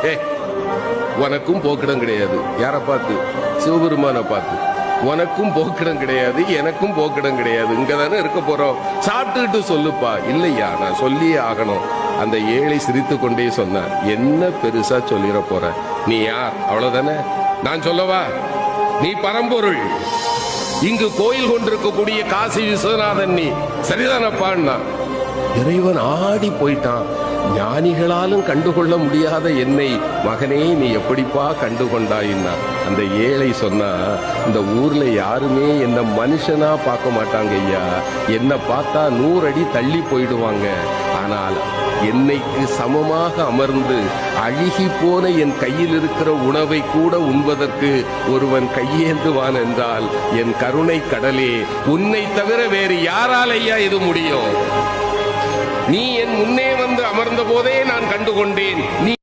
ஏ உனக்கும் போக்கிடம் கிடையாது. யாரை பார்த்து? சிவபெருமானை பார்த்து. உனக்கும் போக்கிடம் கிடையாது, எனக்கும் போக்கிடம் கிடையாது. இங்கதானே இருக்க போறோம், சாப்பிட்டுக்கிட்டு சொல்லுப்பா. இல்லையா, நான் சொல்லியே ஆகணும். அந்த ஏழை சிரித்து கொண்டே சொன்னார், என்ன பெருசா சொல்லிட போற, நீ யார்? அவ்வளவுதானே. நான் சொல்லவா, நீ பரம்பொருள், இங்கு கோயில் கொண்டிருக்கக்கூடிய காசி விஸ்வநாதன், நீ சரிதானப்பான்னா. இறைவன் ஆடி போயிட்டான். ஞானிகளாலும் கண்டுகொள்ள முடியாத என்னை மகனே நீ எப்படிப்பா கண்டுகொண்டாயின்னா. அந்த ஏழை சொன்னா, இந்த ஊர்ல யாருமே என்ன மனுஷனா பார்க்க மாட்டாங்க ஐயா, என்ன பார்த்தா 100 அடி தள்ளி போயிடுவாங்க. ஆனால் என்னைக்கு சமமாக அமர்ந்து அழுகி போன என் கையில் இருக்கிற உணவை கூட உண்பதற்கு ஒருவன் கையேந்துவான் என்றால், என் கருணை கடலே, உன்னை தவிர வேறு யாரால் ஐயா இது முடியும்? நீ என் முன்னே வந்து அமர்ந்த போதே நான் கண்டுகொண்டேன். நீ